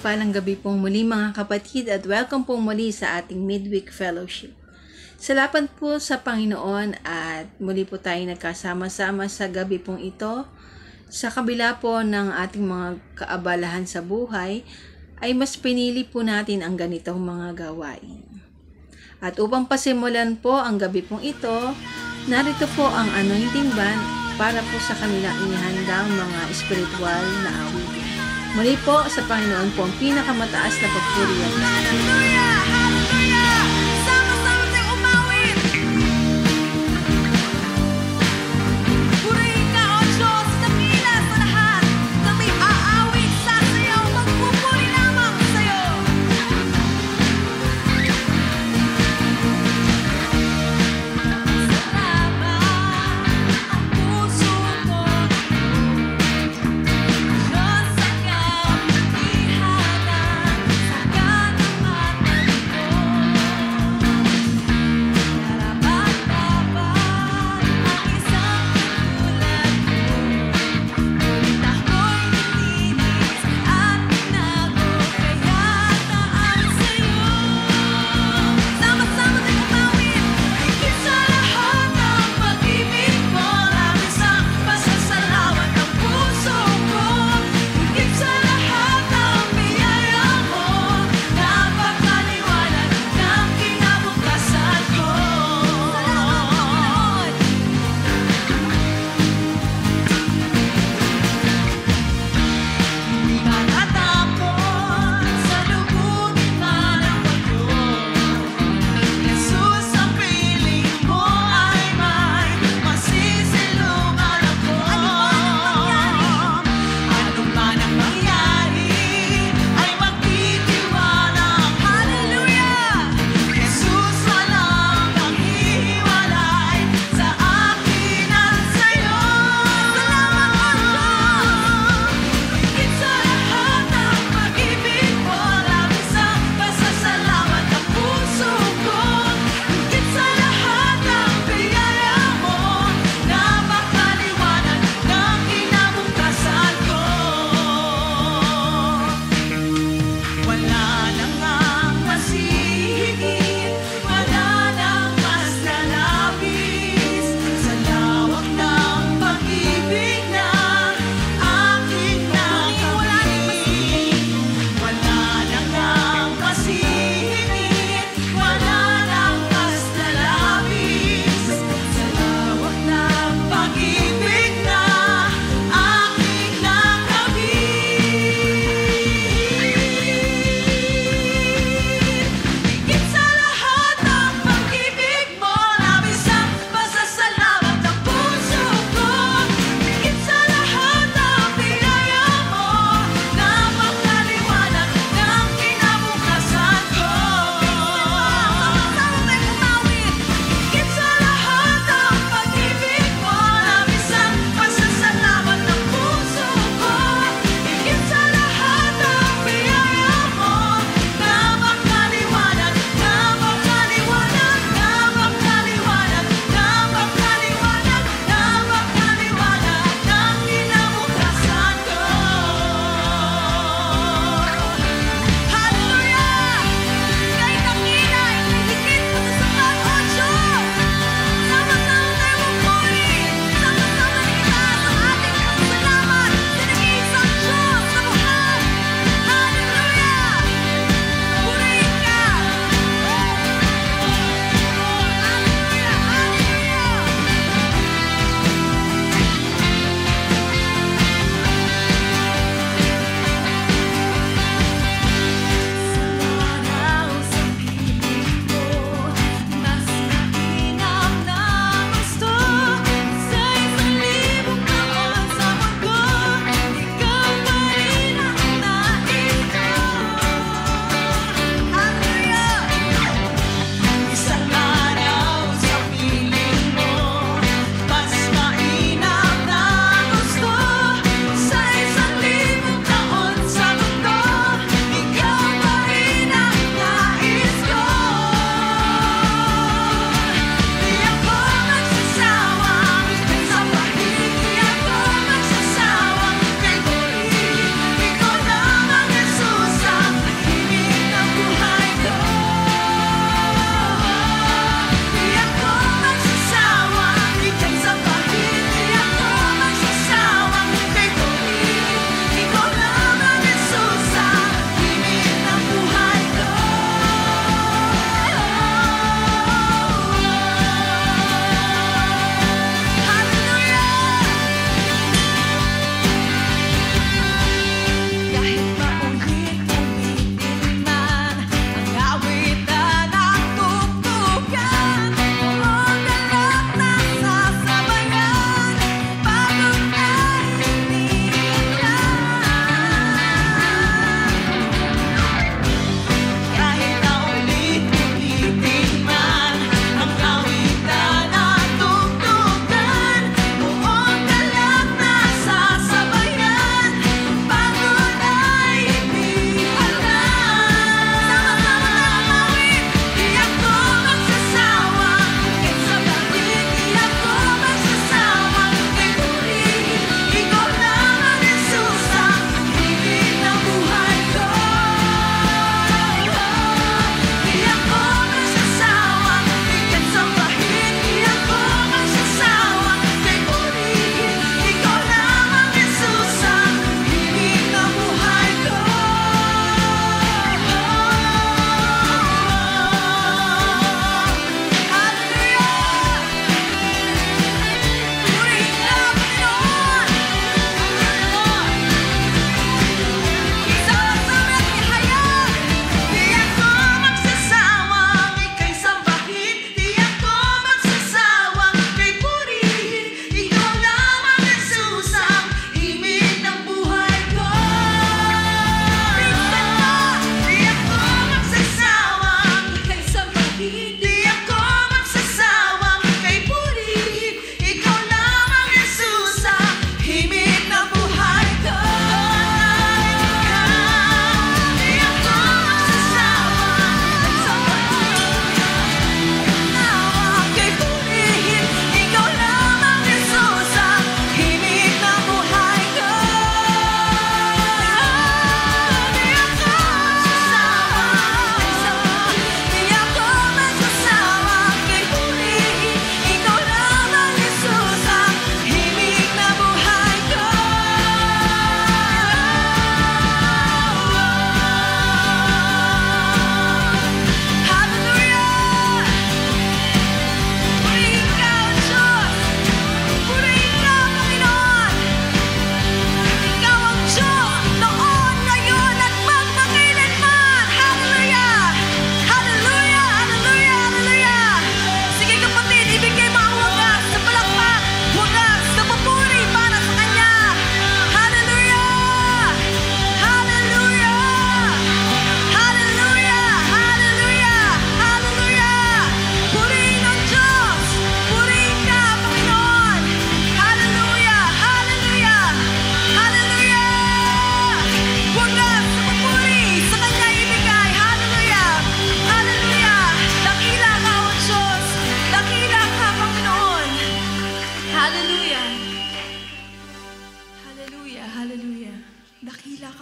mapagpalang gabi pong muli mga kapatid at welcome pong muli sa ating Midweek Fellowship. Salamat po sa Panginoon at muli po tayo nagkasama-sama sa gabi pong ito. Sa kabila po ng ating mga kaabalahan sa buhay, ay mas pinili po natin ang ganitong mga gawain. At upang pasimulan po ang gabi pong ito, narito po ang anointing band para po sa kanilang inihandang mga spiritual na awitin. Muli po sa Panginoon po ang pinakamataas na pagpuri. Hallelujah! Hallelujah! Sama-sama tayong umawit! Purihin ka, O Diyos, dakila sa lahat. Kami aawit sa sayo, magpupuri lamang sa'yo. Salamat ang puso ko. Diyos ang kapihanan sa kanang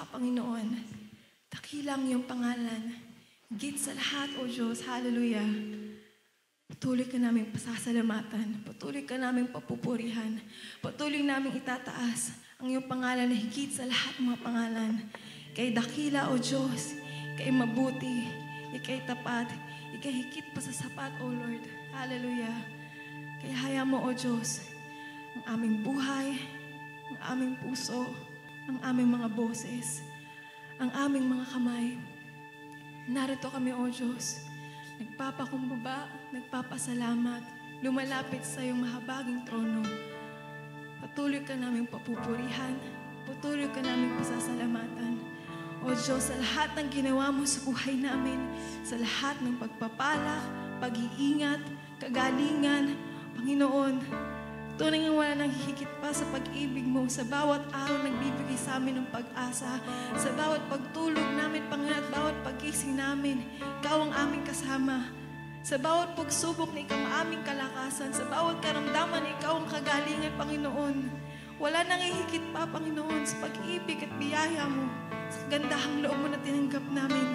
ka, Panginoon. Dakilang iyong pangalan. Higit sa lahat, O Diyos. Hallelujah. Patuloy ka naming pasasalamatan. Patuloy ka naming papupurihan. Patuloy naming itataas ang iyong pangalan na higit sa lahat ng mga pangalan. Ika'y dakila, O Diyos. Ika'y mabuti. Ika'y tapat. Ika'y higit pa sa sapat, O Lord. Hallelujah. Kaya haya mo, O Diyos, ang aming buhay, ang aming puso, ang aming mga boses, ang aming mga kamay. Narito kami, O Diyos, nagpapakumbaba, nagpapasalamat, lumalapit sa iyong mahabaging trono. Patuloy ka naming papupurihan, patuloy ka naming pasasalamatan. O Diyos, sa lahat ng ginawa mo sa buhay namin, sa lahat ng pagpapala, pag-iingat, kagalingan, Panginoon, tunay nga wala nang higit pa sa pag-ibig mo. Sa bawat araw nagbibigay sa amin ng pag-asa. Sa bawat pagtulog namin, Panginoon, at bawat pagising namin, Ikaw ang aming kasama. Sa bawat pagsubok na Ikaw ang aming kalakasan. Sa bawat karamdaman na Ikaw ang kagalingan, Panginoon. Wala nang higit pa, Panginoon, sa pag-ibig at biyaya mo. Sa kagandahang loob mo na tinanggap namin.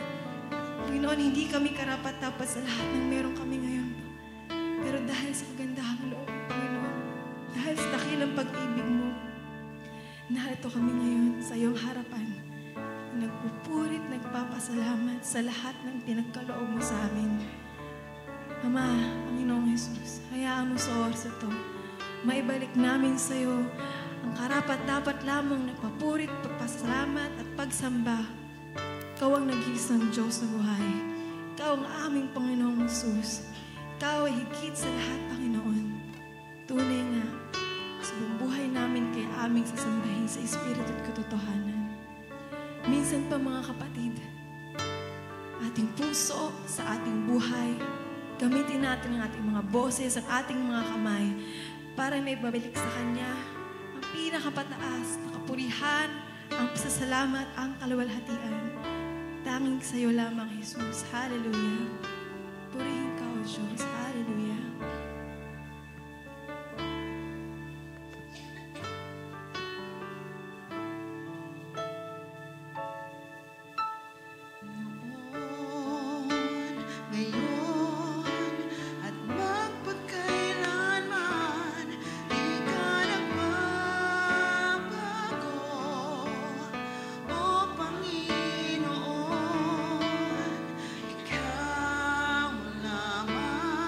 Panginoon, hindi kami karapat-dapat sa lahat ng meron kami ngayon. Pero dahil sa kagandahang loob, Panginoon, dahil sa dakilang pag-ibig mo, narito kami ngayon sa iyong harapan. Nagpupurit, nagpapasalamat sa lahat ng pinagkaloob mo sa amin. Ama, Panginoong Jesus, hayaan mo sa oras ito, maibalik namin sa iyo ang karapat-dapat lamang nagpapurit, pagpasalamat at pagsamba. Ikaw ang nag-iisang Diyos na buhay. Ikaw ang aming Panginoong Jesus. Ikaw ay higit sa lahat, Panginoon. Tunay nga, sa buong buhay namin kay aming sasambahin sa Espiritu at katotohanan. Minsan pa, mga kapatid, ating puso sa ating buhay, gamitin natin ang ating mga boses, ang ating mga kamay, para may babalik sa Kanya ang pinakapataas na kapurihan, ang pasasalamat, ang kaluwalhatian. Tanging sa iyo lamang, Jesus. Hallelujah. Purihin ka, O Diyos. Hallelujah. Ikaw lamang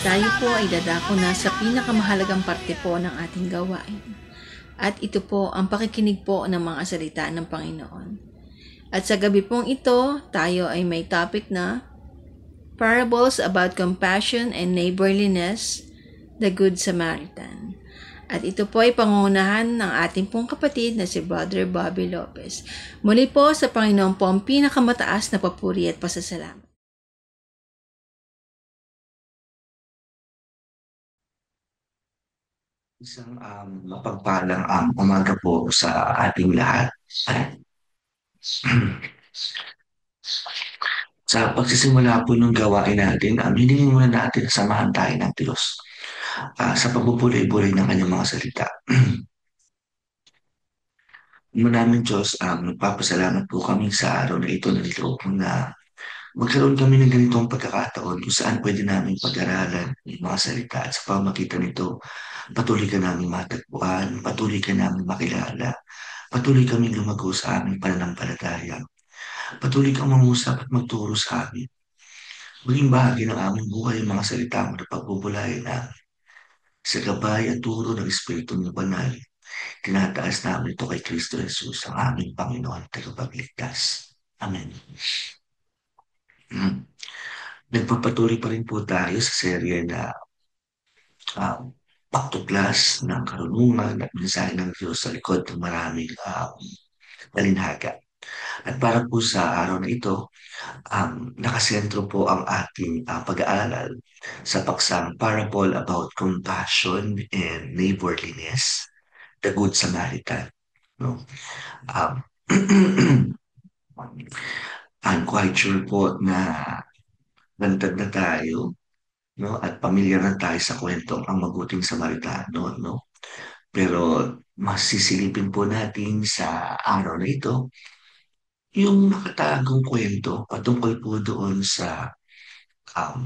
tayo po ay dadako na sa pinakamahalagang parte po ng ating gawain. At ito po ang pakikinig po ng mga salita ng Panginoon. At sa gabi pong ito, tayo ay may topic na Parables about Compassion and Neighborliness, the Good Samaritan. At ito po ay pangunahan ng ating pong kapatid na si Brother Bobby Lopez. Muli po sa Panginoon po ang pinakamataas na papuri at pasasalamat. Isang mapagpalang umaga po sa ating lahat. Sa pagsisimula po ng gawain natin, hilingin muna natin na samahan tayo ng Diyos sa pagbubulay-bulay ng kanyang mga salita. Maraming Diyos, nagpapasalamat po kami sa araw na ito na niloob na magkaroon kami ng ganitong pagkakataon kung saan pwede namin pag-aralan yung mga salita at sa pamagitan nito, patuloy ka namin matagpuan, patuloy ka namin makilala, patuloy kaming lumago sa aming pananampalataya, patuloy kang mangusap at magturo sa amin. Maging bahagi ng aming buhay ang mga salita mo na pagbubulayan namin. Sa gabay at turo ng Espiritu ng Banal, tinataas namin ito kay Kristo Jesus, ang aming Panginoon at Tagapagligtas. Amen. Nagpapatuloy pa rin po tayo sa serye na pagtuklas ng karunungan at mensahe ng Diyos sa likod ng maraming talinhaga. At para po sa araw na ito, nakasentro po ang ating pag-aaral sa paksang Parable about Compassion and Neighborliness, the Good Samaritan. No? I'm quite sure po na nantad na tayo, no? At pamilyar na tayo sa kwentong ang mabuting Samaritano, no? Pero mas sisilipin po natin sa araw na ito yung nakatagong kwento patungkol po doon sa um,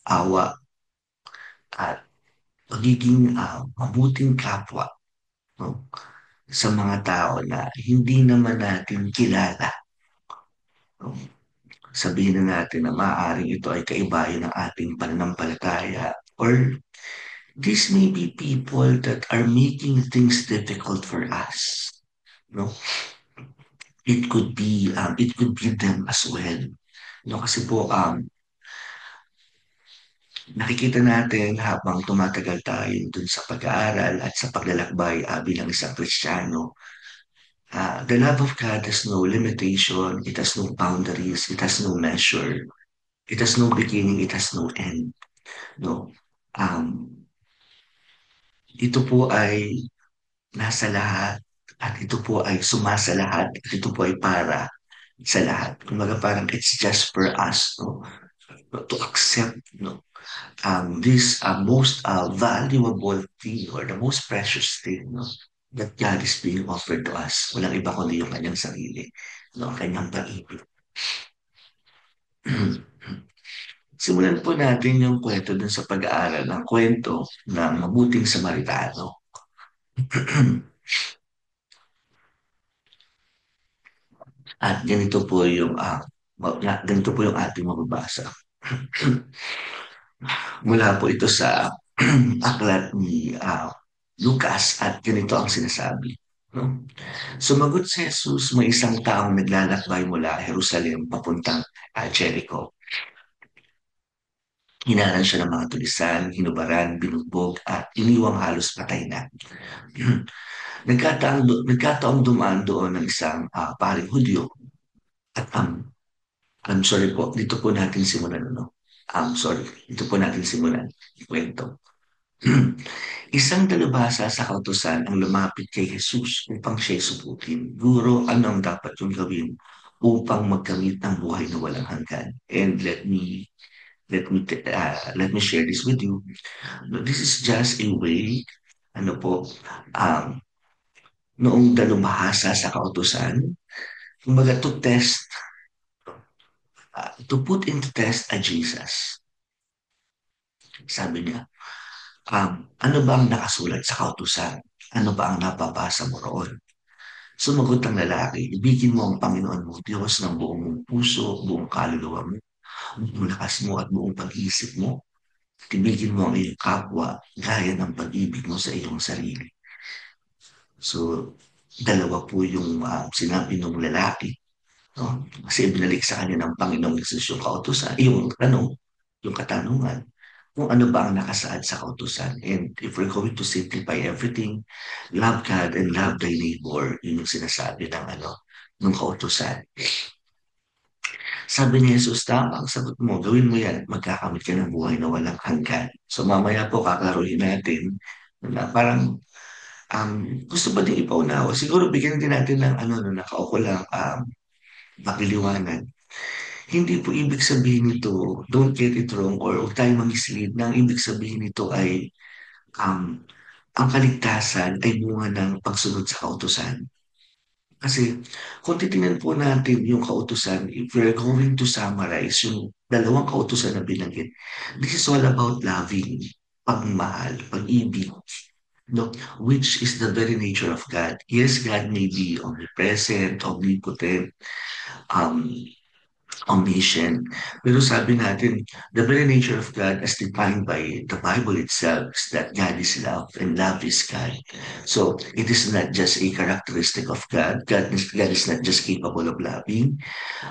awa at pagiging mabuting kapwa, no? Sa mga tao na hindi naman natin kilala. No? Sabihin na natin na maaaring ito ay kaibayan ng ating pananampalataya, or these may be people that are making things difficult for us. No? It could be them as well. No, kasi po nakikita natin habang tumatagal tayo dun sa pag-aaral at sa paglalakbay bilang isang Kristiyano, the love of God has no limitation, it has no boundaries, it has no measure, it has no beginning, it has no end. No? Ito po ay nasa lahat at ito po ay sumasa lahat at ito po ay para sa lahat. Kumbaga parang it's just for us, no? To accept, no? This most valuable thing or the most precious thing, no? That God is being offered to us. Walang iba kundi yung kanyang sarili, no? Ang kanyang pag-ibig. Simulan po natin yung kwento dun sa pag-aaral ng kwento ng mabuting Samaritano. At ganito po yung ating mababasa. Mula po ito sa aklat ni Lucas at ganito ang sinasabi. No? Sumagot si Jesus, may isang taong naglalakbay mula Jerusalem papuntang Jericho. Hinaran siya ng mga tulisan, hinubaran, binugbog at iniwang halos patay na. Nagkataong dumaan doon ng isang paring Hudyo at I'm sorry po, dito po natin simulan, no? Dito po natin simulan yung kwento. Isang dalubhasa sa kautusan ang lumapit kay Jesus upang siya'y subukin. Guro, ano ang dapat yung gawin upang magkamit ng buhay na walang hanggan? And let me share this with you. This is just a way, noong dalubhasa sa kautusan, kumbaga to test, to put into test a Jesus. Sabi niya, ano ba ang nakasulat sa kautusan? Ano ba ang napabasa mo roon? Sumagot ang lalaki, ibigin mo ang Panginoon mo, Diyos, ng buong puso, buong kaluluwa mo, buong lakas mo at buong pag-iisip mo. Ibigin mo ang iyong kapwa gaya ng pag-ibig mo sa iyong sarili. So, dalawa po yung sinabi ng lalaki, no? Kasi binalik sa kanya ng Panginoong Hesus yung kautusan, yung tanong, yung katanungan, kung ano ba ang nakasaad sa kautusan. And if we're going to simplify everything, love God and love thy neighbor, yun yung sinasabi ng ng kautusan. Sabi ni Jesus, tama ang sagot mo, gawin mo yan, magkakamit ka ng buhay na walang hanggan. So mamaya po kaklaruhin natin na parang gusto ba din ipaunawa? Siguro bigyan din natin ng no, nakaukulang pakiliwanag. Hindi po ibig sabihin nito, don't get it wrong, or huwag tayong mag-mislead na ang ibig sabihin nito ay um, ang kaligtasan ay bunga ng pagsunod sa kautusan. Kasi kung titingnan po natin yung kautusan, if we're going to summarize yung dalawang kautusan na binanggit, this is all about loving, pagmahal, pag-ibig, no, which is the very nature of God. Yes, God may be omnipresent, omnipotent, um, omniscient. Pero sabi natin, the very nature of God as defined by the Bible itself is that God is love and love is God. So it is not just a characteristic of God. God is not just capable of loving,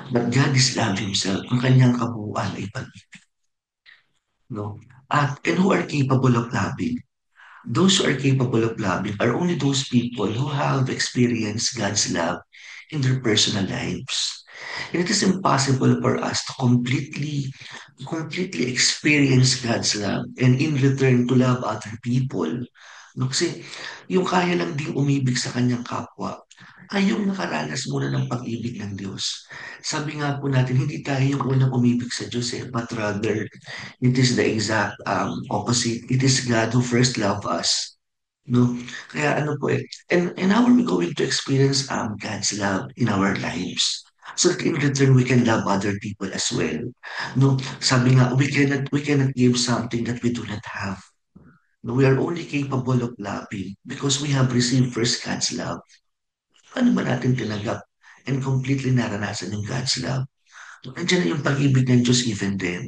but God is love himself. Ang kanyang kabuuan ay pag, no? And who are capable of loving? Those who are capable of loving are only those people who have experienced God's love in their personal lives. And it is impossible for us to completely experience God's love and in return to love other people. No, kasi yung kaya lang ding umibig sa kanyang kapwa ay yung nakaranas muna ng pag-ibig ng Diyos. Sabi nga po natin, hindi tayo yung unang umibig sa Diyos but rather it is the exact opposite. It is God who first loved us. No? Kaya ano po and how are we going to experience God's love in our lives? So that in return, we can love other people as well. No? Sabi nga, we cannot give something that we do not have. No, we are only capable of loving because we have received first God's love. Paano ba natin tinanggap and completely naranasan yung God's love? Nandiyan na yung pag-ibig ng Diyos even then.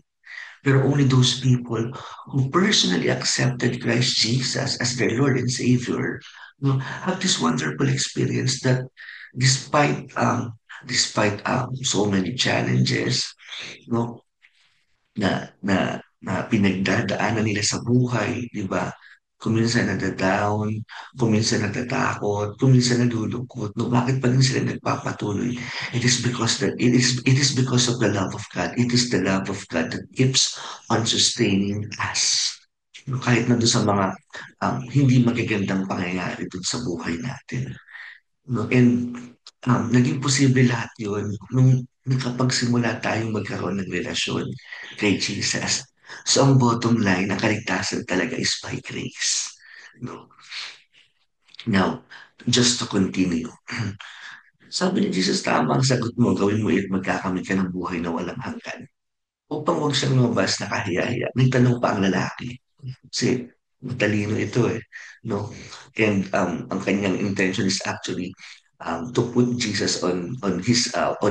Pero only those people who personally accepted Christ Jesus as their Lord and Savior, no, have this wonderful experience that despite so many challenges, no, na pinagdadaanan nila sa buhay, di ba? Kuminsan nada-down, kuminsan natatakot, kuminsan nalulungkot. No, bakit pa rin sila nagpapatuloy? It is because of the love of God. It is the love of God that keeps on sustaining us. No, kahit na doon sa mga hindi magagandang pangyayari dun sa buhay natin. No? And naging posible lahat yun nung kapag simula tayong magkaroon ng relasyon kay Jesus. So ang bottom line, ang kaligtasan talaga is by grace. No? Now, just to continue. Sabi ni Jesus, tama ang sagot mo, gawin mo it, magkakamit ka ng buhay na walang hanggan. Upang huwag siyang lumabas na kahiya-hiya, nagtanong pa ang lalaki. Kasi matalino ito no? And ang kanyang intention is actually to put Jesus on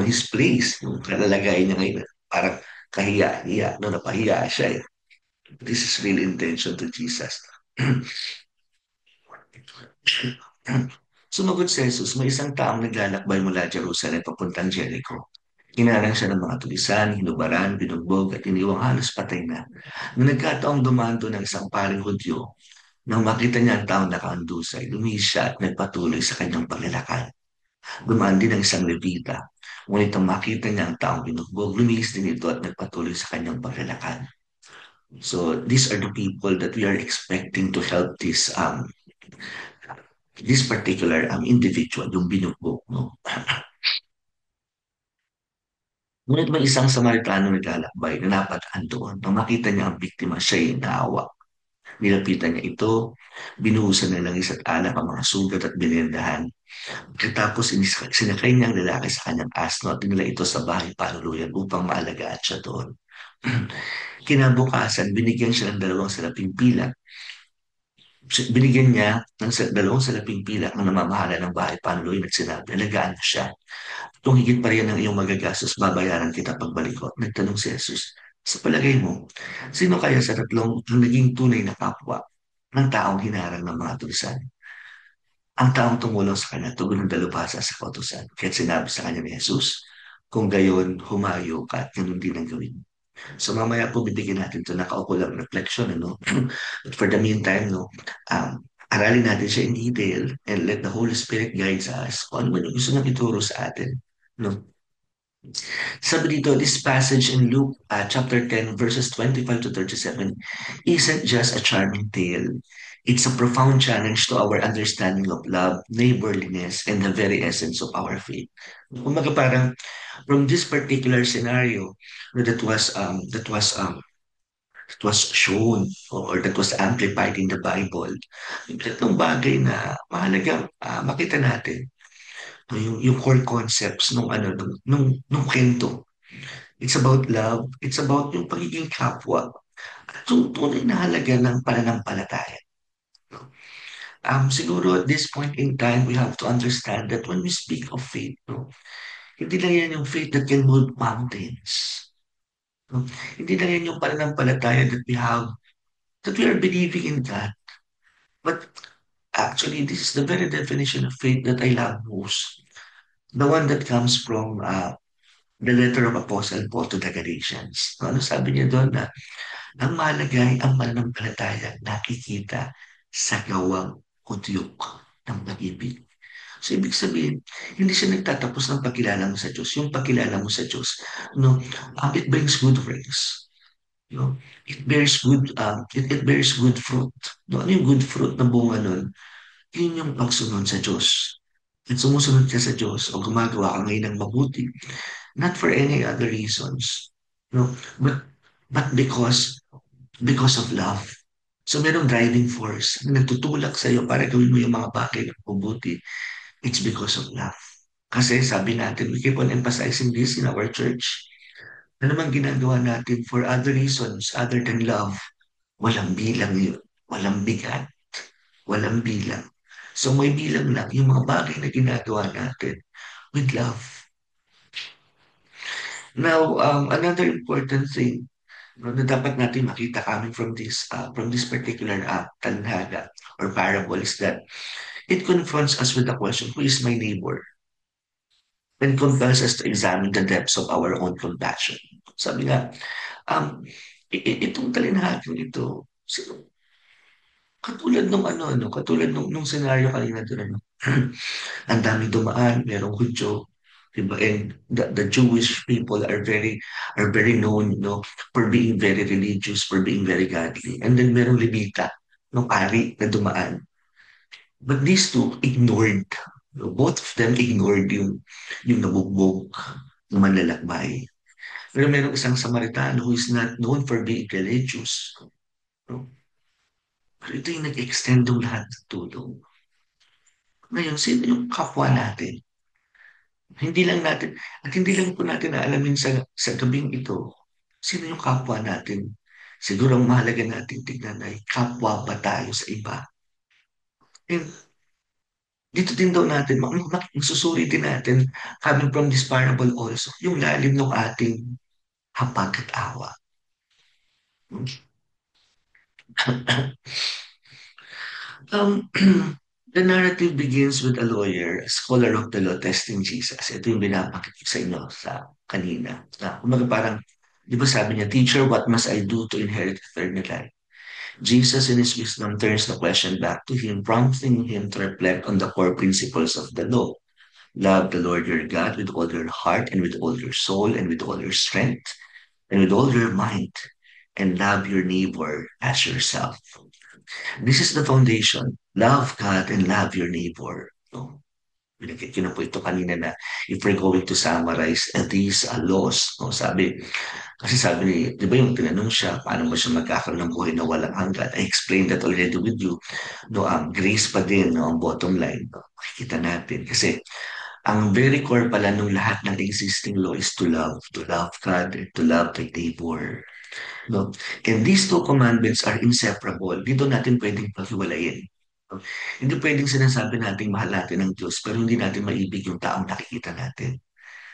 his place. Yung kalalagay niya ngayon, parang kahiya-hiya, no? Napahiya siya. This is real intention to Jesus. Sumagot si Jesus, may isang taong naglalakbay mula Jerusalem papuntang Jericho. Hinarang siya ng mga tulisan, hinubaran, binugbog at iniwang halos patay na. Nung nagkataong dumaan doon ng isang paring Hudyo, nang makita niya ang taong nakaandusay, lumihis siya at nagpatuloy sa kanyang paglalakad. Dumaan din ang isang Levita. Ngunit nang makita niya ang taong binugbog, lumihis din ito at nagpatuloy sa kanyang paglalakad. So these are the people that we are expecting to help this particular individual, yung binugbog. No? Ngunit may isang Samaritano naglalakbay na napadaan doon. Nang makita niya ang biktima, siya ay naawa. Nilapitan niya ito, binuhusan ng langis at alak ang mga sugat at binindahan. Pagkatapos sinakay niya ang lalaki sa kanyang asno at dinala ito sa bahay panuluyan upang maalagaan siya doon. Kinabukasan, binigyan siya ng dalawang salaping pilak. Binigyan niya ng dalawang salaping pilak ng namamahala ng bahay panuluyan at sinabi, alagaan mo siya. Kung higit pa rin ang iyong magagastos, babayaran kita pagbalik ko. Nagtanong si Jesus, Sa palagay mo, sino kaya sa tatlong ang naging tunay na kapwa ng taong hinarang ng mga tulisan? Ang taong tumulong sa kanya tugon ng dalubhasa sa kautusan. Kaya't sinabi sa kanya ni Jesus, kung gayon, humayo ka at ganun din ang gawin. So mamaya po bibigyan natin ito ng kaukulang reflection, ano? But for the meantime, no, aralin natin siya in detail and let the Holy Spirit guide us kung ano man yung gusto nang ituro sa atin. No? Sabi dito, this passage in Luke chapter 10, verses 25 to 37, isn't just a charming tale. It's a profound challenge to our understanding of love, neighborliness, and the very essence of our faith. Kumaga parang from this particular scenario no, that was shown or that was amplified in the Bible, yung tatlong bagay na mahalaga makita natin. No, yung core concepts nung ano nung kwento. It's about love. It's about yung pagiging kapwa. At yung tunay na halaga ng pananampalataya. No? Siguro at this point in time, we have to understand that when we speak of faith, no, hindi lang yan yung faith that can move mountains. No? Hindi lang yan yung pananampalataya that we have, that we are believing in God. But actually, this is the very definition of faith that I love most. The one that comes from the letter of Apostle Paul to the Galatians. No, ano sabi niya doon na ang mahalaga ay ang pananampalataya nakikita sa gawang udyok ng pag-ibig. So, ibig sabihin, hindi siya nagtatapos ng pagkilala mo sa Diyos. Yung pagkilala mo sa Diyos, no, it brings good works. You know, it bears good fruit. No, ano yung good fruit na bunga nun? Yun yung pagsunod sa Diyos. At sumusunod ka sa Diyos o gumagawa ka ngayon ng mabuti, not for any other reasons, no, but because of love. So merong driving force na nagtutulak sa iyo para gawin mo yung mga bagay na mabuti. It's because of love. Kasi sabi natin, we keep on emphasizing this in our church. Na naman ginagawa natin for other reasons other than love, walang bilang yun. Walang bigat. Walang bilang. So may bilang lang yung mga bagay na ginagawa natin with love. Now, another important thing no, na dapat natin makita coming from this particular talhada or parable is that it confronts us with the question, who is my neighbor? And compels us to examine the depths of our own compassion. Sabi nga, um, itong talinhagang ito, katulad nung katulad nung senaryo kanina doon, ano, ang daming dumaan, merong Hudyo, diba? And the Jewish people are very known, for being very religious, for being very godly. And then merong Levita, nung ari na dumaan. But these two ignored, both of them ignored yung nabugbog, yung manlalakbay. Pero merong isang Samaritano who is not known for being religious. No? Pero ito yung nag-extend ng lahat ng tulong. Ngayon, sino yung kapwa natin? Hindi lang po natin naalamin sa gabing ito, sino yung kapwa natin. Siguro ang mahalaga natin tignan ay kapwa ba tayo sa iba. And dito din daw natin, masusuri din natin, coming from this parable also, yung lalim ng ating hapag at awa. Um, the narrative begins with a lawyer, a scholar of the law, testing Jesus. Ito yung binapakit ko sa inyo sa kanina. Kumaga parang, di ba sabi niya, Teacher, what must I do to inherit eternal life? Jesus in his wisdom turns the question back to him, prompting him to reflect on the core principles of the law. Love the Lord your God with all your heart and with all your soul and with all your strength and with all your mind, and love your neighbor as yourself. This is the foundation. Love God and love your neighbor. No? Binagkit ko na po ito kanina na if we're going to summarize these laws, no? Kasi sabi ni, di ba yung tinanong siya, paano mo siya magkakaroon ng buhay na walang hanggan? I explained that already with you. No, grace pa din, no, ang bottom line. No? Makikita natin. Kasi ang very core pala ng lahat ng existing law is to love God and to love the neighbor. No? And these two commandments are inseparable. Dito natin pwedeng paghiwalayin. No? Hindi pwedeng sinasabi natin mahal natin ang Diyos pero hindi natin maibig yung taong nakikita natin.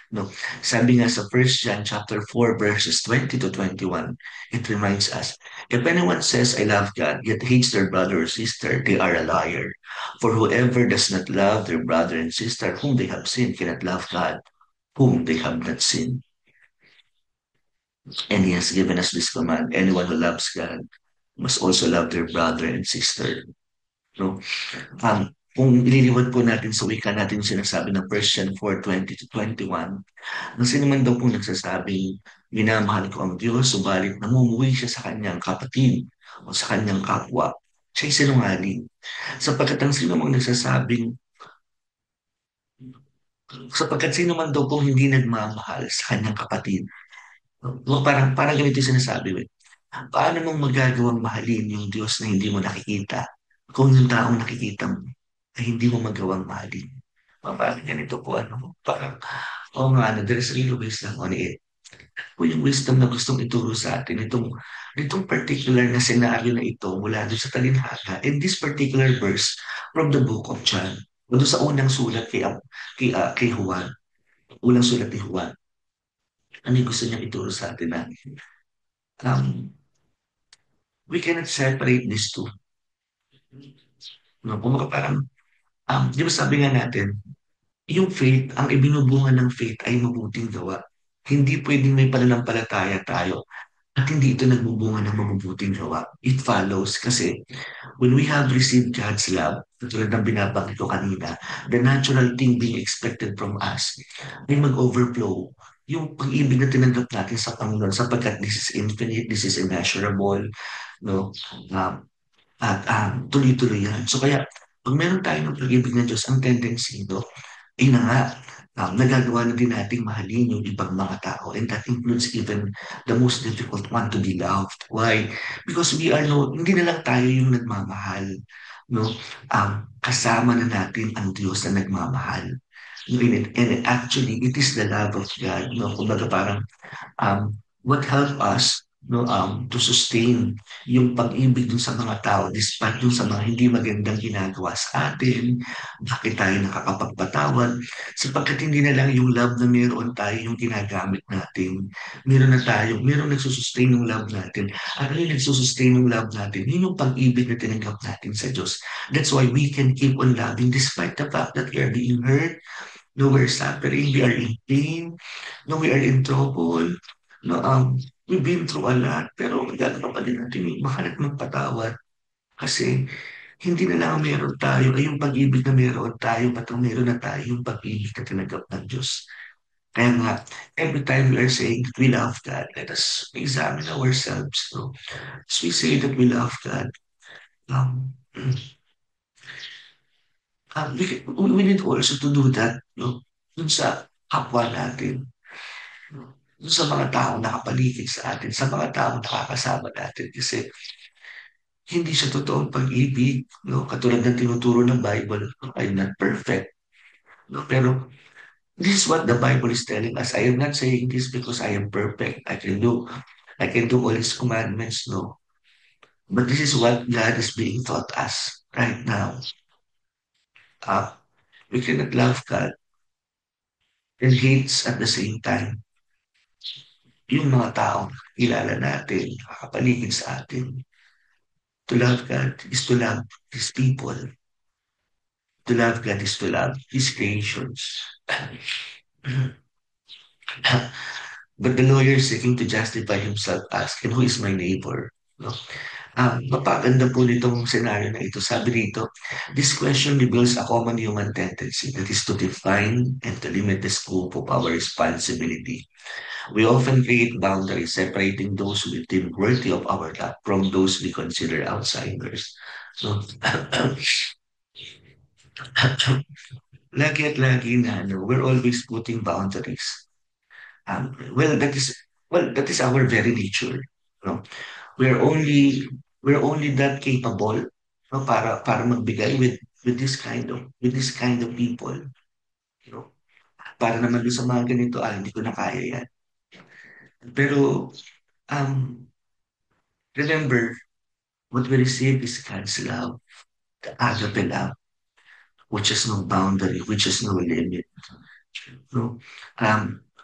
No, sabi nga sa First John chapter 4 verses 20 to 21, it reminds us, if anyone says I love God yet hates their brother or sister, they are a liar. For whoever does not love their brother and sister whom they have seen cannot love God whom they have not seen. And he has given us this command, anyone who loves God must also love their brother and sister. No? Kung ililiwad po natin sa wika natin yung sinasabi ng First John 4:20 to 21, ang sino man daw pong nagsasabing, minamahal ko ang Diyos, subalit namumuhay siya sa kanyang kapatid o sa kanyang kapwa, siya'y sinungaling. Sapagkat ang sino mang nagsasabing, sapagkat sino man daw pong hindi nagmamahal sa kanyang kapatid, parang ganito yung sinasabi, eh. Paano mong magagawang mahalin yung Diyos na hindi mo nakikita kung yung taong nakikita mo ay hindi mo magawang mahalin? Parang ganito po, parang, oo nga, there's real wisdom on it. Po yung wisdom na gustong ituro sa atin, itong particular na senaryo na ito mula doon sa talinhaga, in this particular verse from the book of John, o doon sa unang sulat kay Juan, unang sulat ni Juan, ano yung gusto niya ituro sa atin na um, we cannot separate these two. No? Kung parang, di ba sabi nga natin, yung faith, ang ibinubunga ng faith ay mabuting gawa. Hindi pwedeng may pananampalataya tayo at hindi ito nagbubunga ng mabubuting gawa. It follows kasi when we have received God's love, katulad ng binabanggit ko kanina, the natural thing being expected from us ay mag-overflow. Yung pag-ibig na tinanggap natin sa Panginoon sapagkat this is infinite, this is immeasurable, no? Um, at tuloy-tuloy yan. So kaya, pag meron tayo ng pag-ibig ng Diyos, ang tendency, no, ay na nga, nagagawa na din nating mahalin yung ibang mga tao. And that includes even the most difficult one to be loved. Why? Because we are no, hindi na lang tayo yung nagmamahal. No? Kasama na natin ang Diyos na nagmamahal. No, and actually, it is the love of God. No? Kumbaga parang what help us to sustain yung pag-ibig dun sa mga tao despite dun sa mga hindi magandang ginagawa sa atin, bakit tayo nakakapagpatawad, sapagkat hindi na lang yung love na meron tayo yung ginagamit natin. Meron nagsusustain yung love natin. At ano yung nagsusustain yung love natin? Yun yung pag-ibig na tinanggap natin sa Diyos. That's why we can keep on loving despite the fact that we are being hurt, no, we're suffering, we are in pain, no, we are in trouble, no, we've been through a lot, pero magagawa pa din natin yung mahal at magpatawad. Kasi hindi na lang meron tayo, ay yung pag-ibig na meron tayo, patang meron na tayo yung pag-ibig na tinanggap ng Diyos. Kaya nga, every time we are saying that we love God, let us examine ourselves. No? As we say that we love God, um, we need also to do that, no? Dun sa kapwa natin, no? Dun sa mga taong nakapaligid sa atin, sa mga taong nakakasama natin. Kasi hindi siya totoong pag-ibig, no? Katulad ng tinuturo ng Bible, I'm not perfect, no? Pero this is what the Bible is telling us. I am not saying this because I am perfect. I can do all His commandments, no? But this is what God is being taught us right now. Uh, we cannot love God and hates at the same time. Yung mga taong kilala natin, nakakapaligid sa atin. To love God is to love His people. To love God is to love His creations. But the lawyer seeking to justify himself asking, who is my neighbor? No? Mapaganda po nitong senaryo na ito. Sabi dito, this question reveals a common human tendency that is to define and to limit the scope of our responsibility. We often create boundaries separating those we deem worthy of our love from those we consider outsiders. So, lagi at lagi na, no, we're always putting boundaries. Well, that is our very nature. No? We're only we're only that capable, no, para magbigay with this kind of people. You know? Para naman doon sa mga ganito, hindi ko na kaya yan. Pero um, remember, what we receive is God's love, the agape love, which has no boundary, which has no limit. No?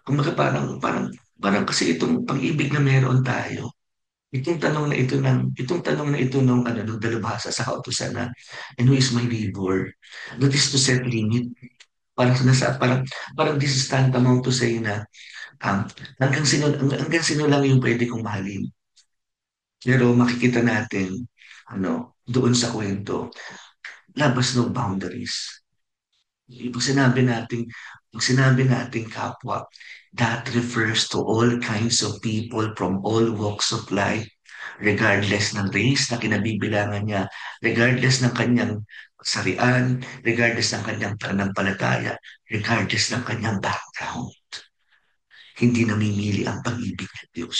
Kumbaga parang kasi itong pag-ibig na meron tayo, itong tanong na ito nung dalubhasa sa kautusan na, and who is my neighbor? That is to set limit. Parang this is tantamount to say na hanggang sino lang yung pwede kong mahalin. Pero makikita natin, doon sa kwento, labas ng boundaries. Pag sinabi natin, kapwa, that refers to all kinds of people from all walks of life, regardless ng race na kinabibilangan niya, regardless ng kanyang sarian, regardless ng kanyang pananampalataya, regardless ng kanyang background. Hindi namimili ang pag-ibig ng Diyos.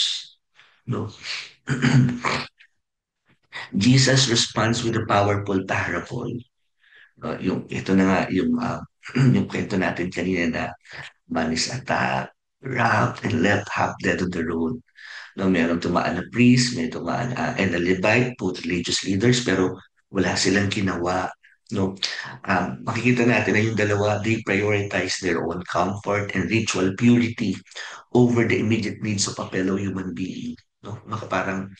No? Jesus responds with a powerful parable. Ito na nga yung kwento natin kanina na man is attacked, robbed, and left half dead on the road. No, meron tumaan na priest, may tumaan and a Levite, both religious leaders, pero wala silang ginawa. No, makikita natin na yung dalawa, they prioritize their own comfort and ritual purity over the immediate needs of a fellow human being. No, parang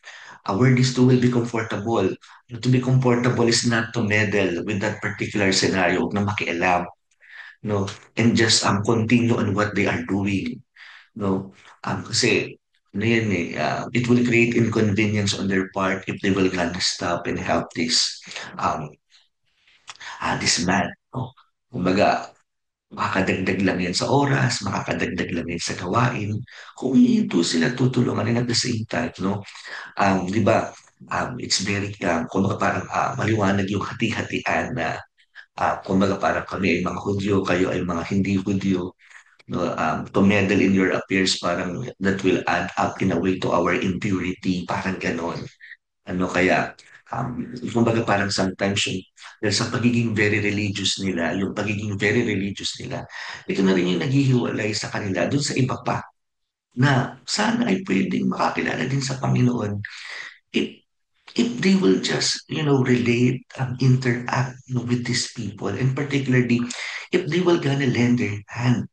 where these two will be comfortable. To be comfortable is not to meddle with that particular scenario, na makialam, no, and just continue on what they are doing, no, kasi ano yan it will create inconvenience on their part if they will gonna stop and help um, this man, no. Kumbaga, makakadagdag lang yan sa oras, makakadagdag lang yan sa gawain. Kung hindi sila tutulungan and at the same time, no, di ba, it's very, kumbaga parang maliwanag yung hati-hatian na kumbaga parang kami ay mga Hudyo, kayo ay mga hindi Hudyo, no, to meddle in your affairs, parang that will add up in a way to our impurity, parang ganon. Kaya, kumbaga parang sometimes dahil sa pagiging very religious nila, ito na rin yung naghihiwalay sa kanila dun sa iba pa, na sana ay pwedeng makakilala din sa Panginoon if if they will just, relate and interact, with these people, and particularly if they will gonna lend their hand,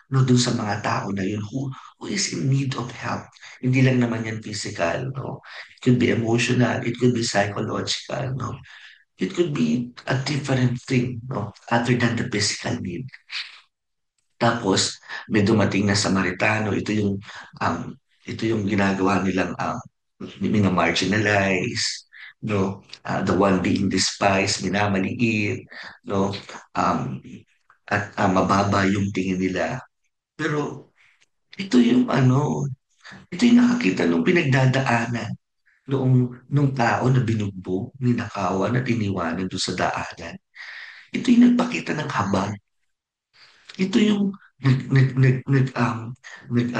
no, dun sa mga tao na yun who is in need of help. Hindi lang naman yan physical, no? It could be emotional, it could be psychological, no? It could be a different thing, no? Other than the physical need. Tapos, may dumating na Samaritano, ito yung ginagawa nilang mga marginalized, no? The one being despised, minamaliit, no? Um, at mababa yung tingin nila. Pero ito yung nakakita nung pinagdadaanan nung tao na binugbog, ninakawan at iniwanan doon sa daanan. Ito yung nagpakita ng habag. Ito yung nag nag nag nag nag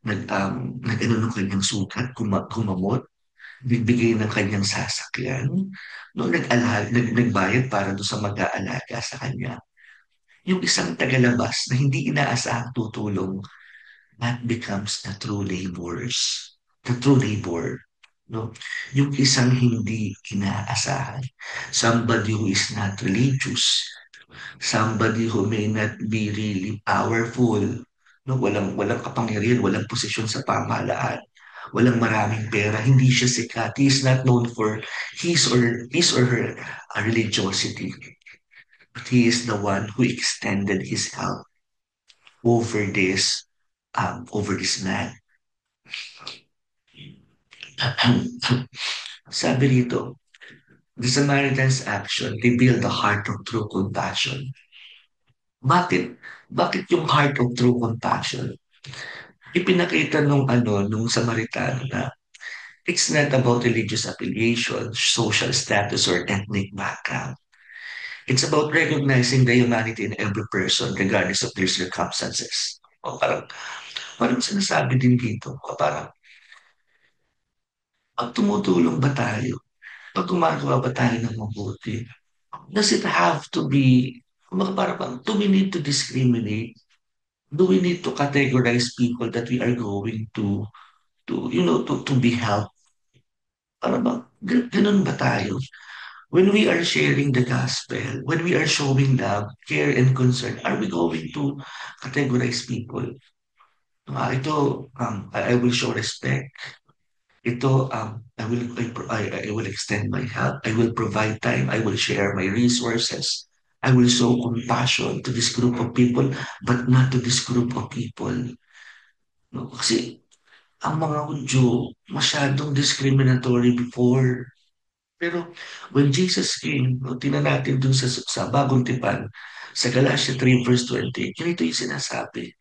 nag nag ano ng kanyang sukat, kumamot, nagbigay ng kanyang sasakyan, no, nagbayad para doon sa mag-aalaga sa kanya. Yung isang tagalabas na hindi inaasahang tutulong, that becomes the true labor, no? Yung isang hindi inaasahan, somebody who is not religious, somebody who may not be really powerful, no? Walang kapangyarihan, walang posisyon sa pamahalaan, walang maraming pera, hindi siya sikat, he is not known for his or her religiosity, but he is the one who extended his help over this man. Sabi rito, the Samaritan's action revealed the heart of true compassion. Bakit? Bakit yung heart of true compassion? Ipinakita nung Samaritano na it's not about religious affiliation, social status, or ethnic background. It's about recognizing the humanity in every person regardless of their circumstances. O parang sinasabi din dito, parang pag tumutulong ba tayo, pag gumagawa ba tayo ng mabuti, does it have to be, parang, do we need to discriminate? Do we need to categorize people that we are going to be helped? Para ba, ganun ba tayo? When we are sharing the gospel, when we are showing love, care, and concern, are we going to categorize people? I will show respect. Ito, I will extend my help. I will provide time. I will share my resources. I will show compassion to this group of people, but not to this group of people. No? Kasi ang mga Hudyo, masyadong discriminatory before. Pero when Jesus came, no, tingnan natin dun sa Bagong Tipan, sa Galatia 3 verse 20, ganito yung sinasabi,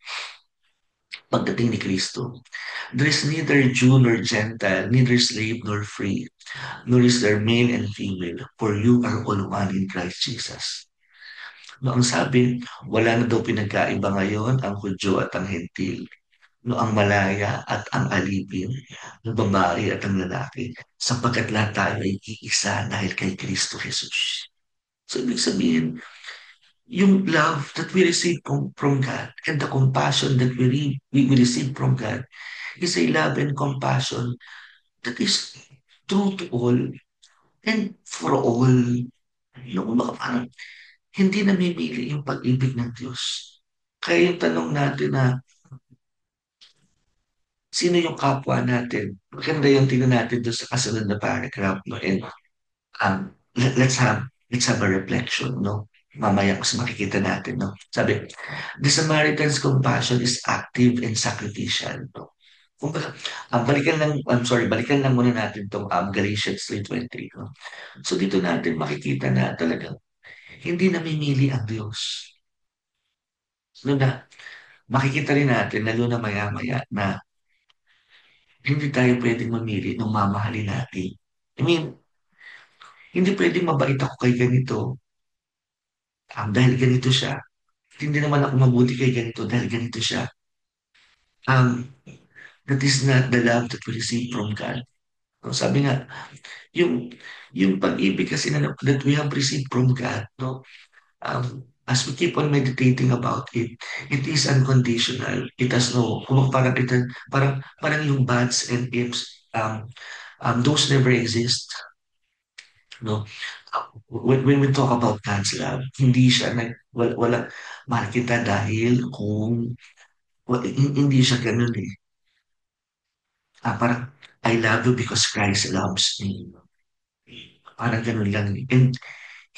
pagdating ni Kristo. There is neither Jew nor Gentile, neither slave nor free, nor is there male and female, for you are all one in Christ Jesus. No, ang sabi, wala na daw pinagkaiba ngayon ang Hudyo at ang Hentil. No, ang malaya at ang alipin, ang babae at ang lalaki, sapagkat lahat tayo ay iisa dahil kay Kristo Jesus. So, ibig sabihin, yung love that we receive from God and the compassion that we receive from God is a love and compassion that is true to all and for all. Yung mga parang hindi namimili yung pag-ibig ng Diyos. Kaya yung tanong natin na sino yung kapwa natin? Maganda yung tingnan natin doon sa kasunod na paragraph. No? And let's have a reflection. No? Mamaya mas makikita natin. No? Sabi, the Samaritan's compassion is active and sacrificial. No? Kumbaga, balikan lang muna natin itong Galatians 3:23. No? So dito natin makikita na talagang hindi namimili ang Diyos. No, na makikita rin natin, lalo na maya-maya, na hindi tayo pwedeng mamili nung mamahalin natin. I mean, hindi pwedeng mabait ako kay ganito dahil ganito siya. Hindi naman ako mabuti kay ganito dahil ganito siya. Um, that is not the love that we receive from God. No, sabi nga, yung, yung pag-ibig kasi that we have received from God, no? As we keep on meditating about it, it is unconditional. It has no, kung parang yung buts and ifs, those never exist. No? When we talk about God's love, hindi siya wala mahal kita dahil hindi siya ganun eh. Parang, I love you because Christ loves me. Parang ganun lang. And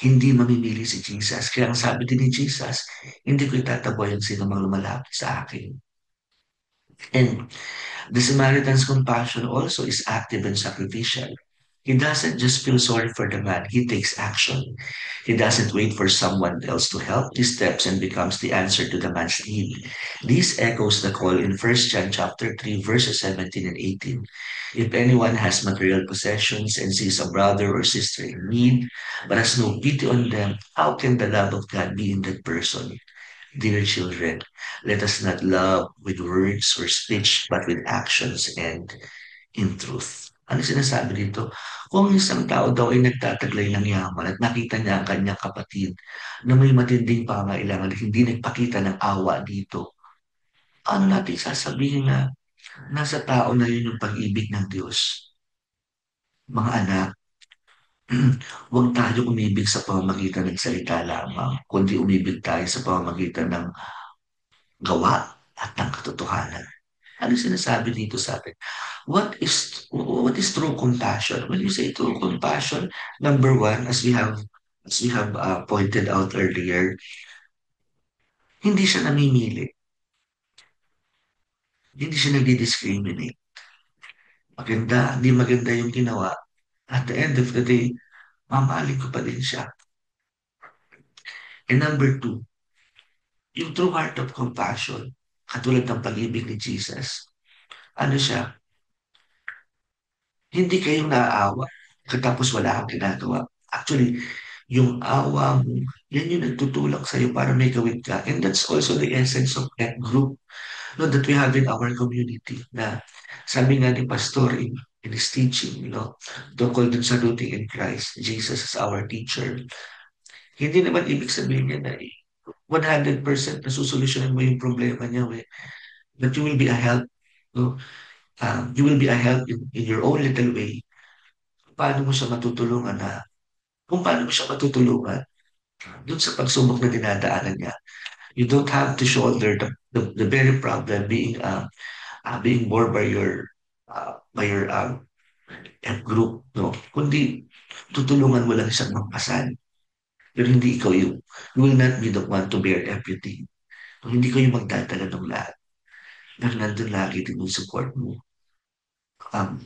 hindi mamimili si Jesus. Kaya ang sabi din ni Jesus, hindi ko itataboy ang sino mang lumalapit sa akin. And the Samaritan's compassion also is active and sacrificial. He doesn't just feel sorry for the man, he takes action. He doesn't wait for someone else to help. He steps and becomes the answer to the man's need. This echoes the call in 1 John chapter 3, verses 17 and 18. If anyone has material possessions and sees a brother or sister in need, but has no pity on them, how can the love of God be in that person? Dear children, let us not love with words or speech, but with actions and in truth. Ano sinasabi dito? Kung isang tao daw ay nagtataglay ng yaman at nakita niya ang kanyang kapatid na may matinding pangailangan at hindi nagpakita ng awa dito, ano natin sasabihin na nasa tao na yun yung pag-ibig ng Diyos? Mga anak, huwag tayo umibig sa pamamagitan ng salita lamang, kundi umibig tayo sa pamamagitan ng gawa at ng katotohanan. Ano sinasabi dito sa atin? What is true compassion? When you say true compassion, number one, as we have pointed out earlier, hindi siya namimili. Hindi siya nagdi-discriminate. Maganda, hindi maganda yung ginawa. At the end of the day, mamahalin ko pa din siya. And number two, yung true heart of compassion, katulad ng pag-ibig ni Jesus, ano siya? Hindi kayong naaawa katapos wala kang ginagawa. Actually, yung awa mo, yan yung nagtutulak sa'yo para may gawin ka. And that's also the essence of that group, no, that we have in our community. Na sabi nga ni Pastor in his teaching, tungkol dun sa rooting in Christ, Jesus is our teacher. Hindi naman ibig sabihin niya na 100% nasusolusyonan mo yung problema niya. But you will be a help. No? You will be a help in your own little way. Paano mo siya matutulungan na kung paano mo siya matutulungan dun sa pagsubok na dinadaanan niya. You don't have to shoulder the very problem being born by your F group, no? Kundi tutulungan mo lang siyang magpasan. Pero hindi ikaw you will not be the one to bear everything. No, hindi kayo magdadala ng lahat. Pero nandun lagi din yung support mo. Um,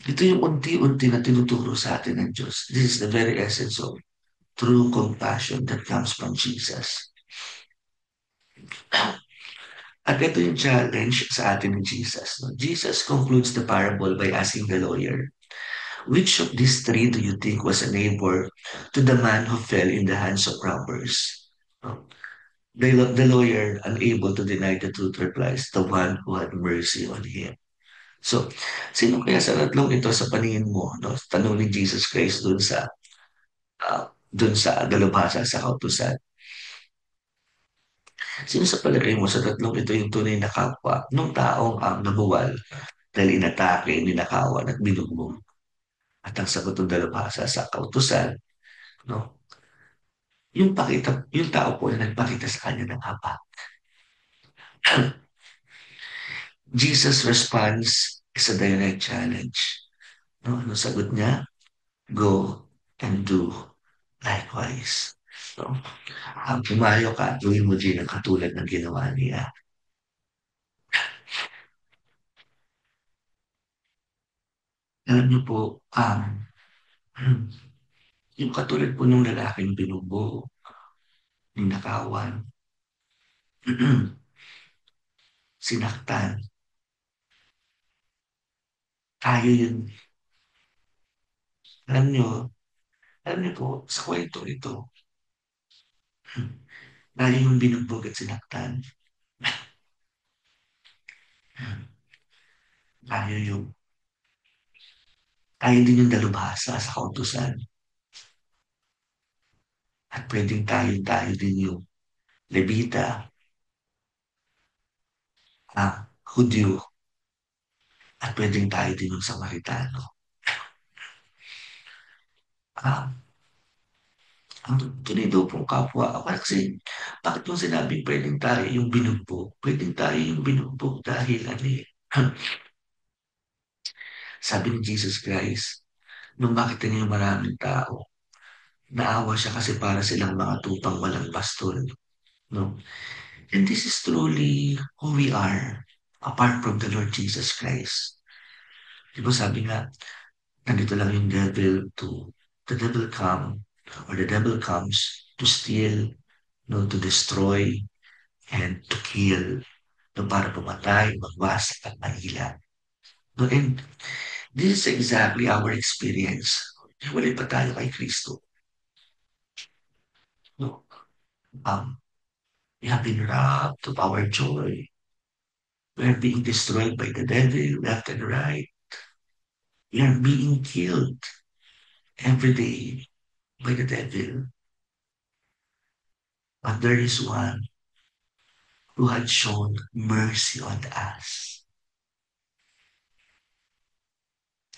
ito yung unti-unti na tinuturo sa atin ng Diyos. This is the very essence of true compassion that comes from Jesus. At ito yung challenge sa atin ni Jesus. No? Jesus concludes the parable by asking the lawyer, which of these three do you think was a neighbor to the man who fell in the hands of robbers? No? The lawyer, unable to deny the truth, replies, the one who had mercy on him. So, sino kaya sa tatlong ito sa paningin mo? No? Tanong ni Jesus Christ dun sa dalubhasa sa kautusan. Sino sa palagay mo sa tatlong ito yung tunay na kapwa nung taong nabuwal dahil inatake, ninakawan at binugbog? At ang sagot ng dalubhasa sa kautusan, no? Yung tao po na nagpakita sa kanya ng habag. Jesus' response is a direct challenge. No? Ano sagot niya? Go and do likewise. No? Pumayo ka, gawin mo din ang katulad ng ginawa niya. Alam niyo po, yung katulad po ng lalaking binubo, ninakawan, sinaktan, tayo yun. Alam niyo, alam niyo po, sa kwento ito, tayo yung binugbog at sinaktan. Tayo yung, tayo din yung dalubhasa sa kautusan. At pwedeng tayo din yung Levita, Hudyo, at pwedeng tayo din yung Samaritano. Ah, ang tunay daw pong kapwa. Kasi, bakit yung sinabing pwedeng tayo yung binugbog? Pwedeng tayo yung binugbog dahil sabi ni Jesus Christ, nung makita niya yung maraming tao, naawa siya kasi para silang mga tupang walang bastol. No? And this is truly who we are apart from the Lord Jesus Christ. Diba sabi nga, nandito lang yung the devil the devil comes to steal, no, to destroy, and to kill, no, para pumatay, magwasak at manila. No, and this is exactly our experience. Wala pa tayo kay Kristo. No? We have been robbed of our joy. We are being destroyed by the devil left and right. We are being killed every day by the devil. But there is one who had shown mercy on us.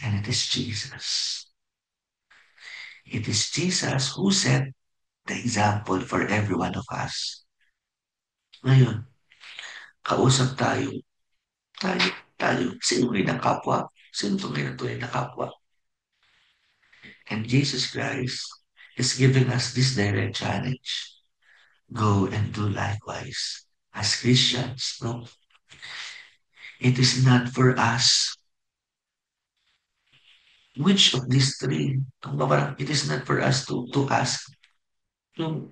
And it is Jesus. It is Jesus who set the example for every one of us. Ngayon, kausap tayo. Sino rin ang kapwa? Sino tunay na kapwa? And Jesus Christ is giving us this direct challenge. Go and do likewise. As Christians, no? It is not for us. Which of these three? It is not for us to ask yung,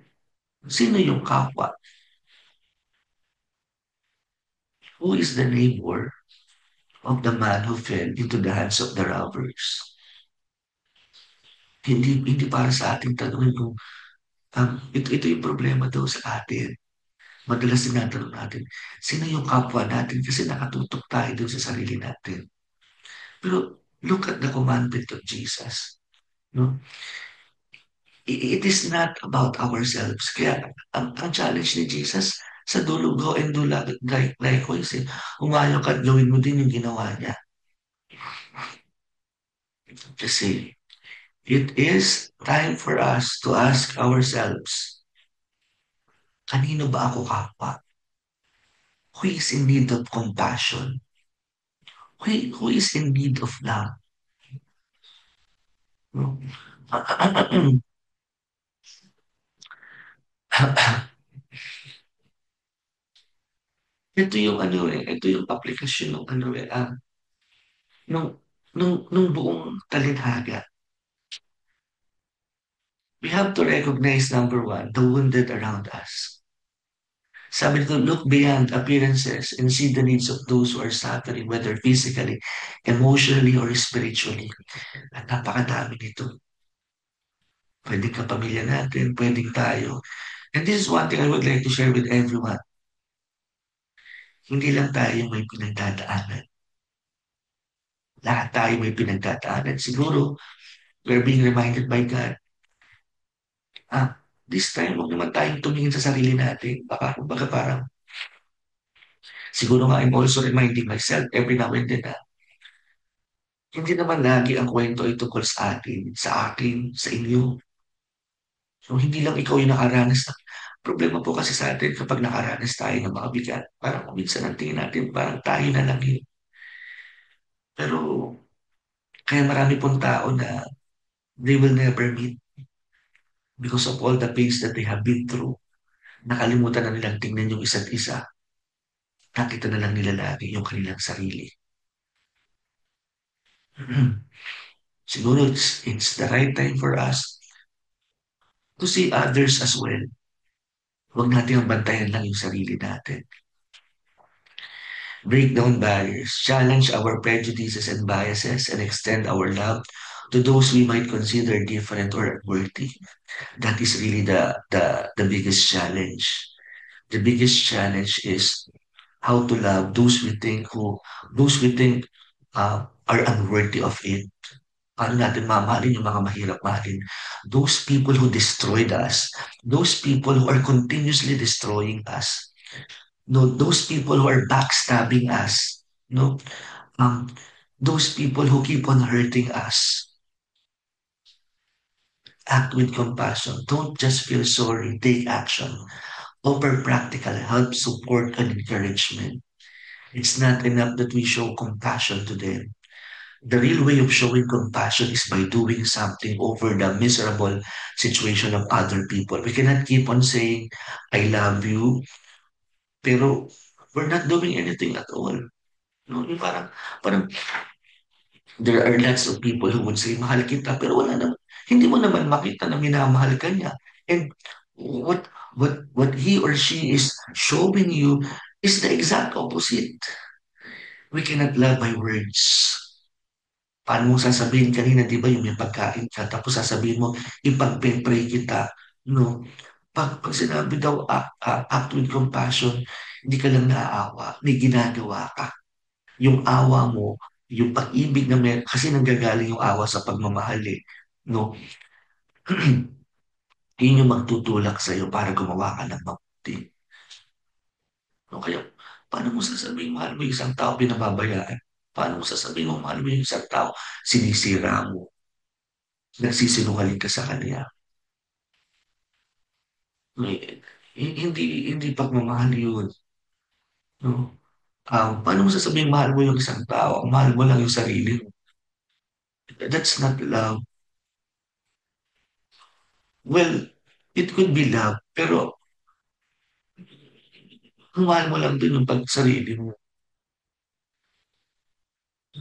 sino yung kapwa? Who is the neighbor of the man who fell into the hands of the robbers? Hindi para sa ating tanongin kung ito yung problema daw sa atin. Madalas tinatanong natin, sino yung kapwa natin kasi nakatutok tayo doon sa sarili natin. Pero look at the commandment of Jesus. No? It is not about ourselves. Kaya ang challenge ni Jesus, sa dulo, go and do likewise. Umayo ka at gawin mo din yung ginawa niya. Kasi It is time for us to ask ourselves, kanino ba ako kapwa? Who is in need of compassion? Who is in need of love? No? ito yung aplikasyon ng nung, nung buong talinhaga. We have to recognize, number one, the wounded around us. Sabi nito, look beyond appearances and see the needs of those who are suffering, whether physically, emotionally, or spiritually. At napakadami nito. Pwedeng kapamilya natin, pwedeng tayo. And this is one thing I would like to share with everyone. Hindi lang tayo may pinagdadaanan. Lahat tayo may pinagdadaanan. Siguro, we're being reminded by God, this time, huwag naman tayong tumingin sa sarili natin. Baka, kumbaga parang, siguro nga I'm also reminding myself every now and then na hindi naman lagi ang kwento ay tungkol sa akin, sa inyo. So, hindi lang ikaw yung nakaranas na. Problema po kasi sa atin kapag nakaranas tayo ng mga bigat, parang minsan ang tingin natin, parang tayo na lang yun. Pero, kaya marami pong tao na they will never meet because of all the pains that they have been through. Nakalimutan na nilang tingnan yung isa't isa. Nakita na lang nila lagi yung kanilang sarili. Siguro it's the right time for us to see others as well. Huwag natin ang bantayan lang yung sarili natin. Break down barriers, challenge our prejudices and biases, and extend our love to those we might consider different or unworthy. That is really the biggest challenge. The biggest challenge is how to love those we think are unworthy of it. Paano natin mamahalin yung mga mahirap mahalin? Those people who destroyed us, those people who are continuously destroying us, no, those people who are backstabbing us, no, um, those people who keep on hurting us. Act with compassion. Don't just feel sorry. Take action. Offer practical help, support, and encouragement. It's not enough that we show compassion to them. The real way of showing compassion is by doing something over the miserable situation of other people. We cannot keep on saying, I love you, pero we're not doing anything at all. No, yung parang there are lots of people who would say, mahal kita, pero wala naman, hindi mo naman makita na minamahal ka niya. And what he or she is showing you is the exact opposite. We cannot love by words. Paano mo sasabihin kanina, di ba, yung may pagkain ka, tapos sasabihin mo, ipag-pray kita. No. Pag sinabi daw, act with compassion, hindi ka lang naaawa, may ginagawa ka. Yung awa mo, yung pag-ibig na may, kasi nanggagaling yung awa sa pagmamahal eh. No? Yun yung magtutulak sa'yo para gumawa ka ng mabuti. No? Kaya, paano mo sasabihin, mahal mo yung isang tao pinababayaan? Paano mo sasabihin mo, mahal mo yung isang tao, sinisira mo, nagsisinungaling ka sa kanya? May- hindi pagmamahal yun. No? Paano mo sasabihin, mahal mo yung isang tao, mahal mo lang yung sarili mo? That's not love. Well, it could be love, pero kung mahal mo lang din yung pag-sarili mo.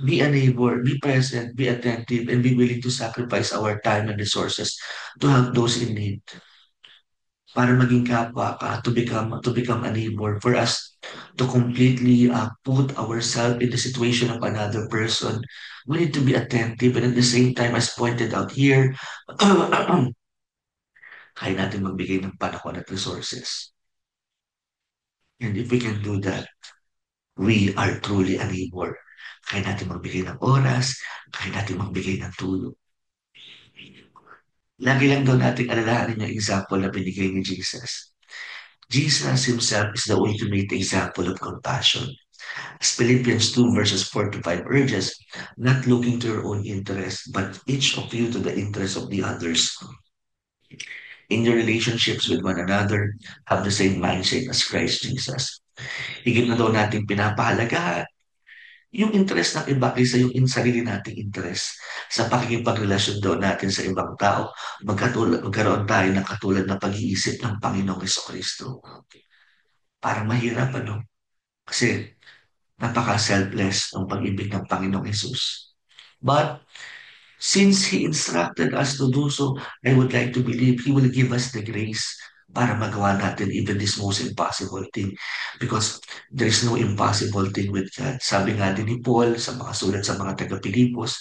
Be a neighbor, be present, be attentive, and be willing to sacrifice our time and resources to help those in need. Para maging kapwa ka, to become a neighbor, for us to completely put ourselves in the situation of another person, we need to be attentive and at the same time, as pointed out here, kaya natin magbigay ng panahon at resources. And if we can do that, we are truly a neighbor. Kaya natin magbigay ng oras, kaya natin magbigay ng tulong. Lagi lang daw natin alalahanin yung example na binigay ni Jesus. Jesus himself is the ultimate example of compassion. As Philippians 2 verses 4 to 5 urges, not looking to your own interest, but each of you to the interest of the others. In your relationships with one another, have the same mindset as Christ Jesus. Higit na daw natin pinapahalagahan yung interest ng iba kaysa yung sarili nating interest. Sa pakikipagrelasyon daw natin sa ibang tao, magkaroon tayo ng katulad na pag-iisip ng Panginoong Kristo. Parang mahirap, ano? Kasi napaka-selfless ng pag-ibig ng Panginoong Jesus. But since He instructed us to do so, I would like to believe He will give us the grace para magawa natin even this most impossible thing. Because there is no impossible thing with God. Sabi nga din ni Paul sa mga sulat sa mga taga-Pilipos,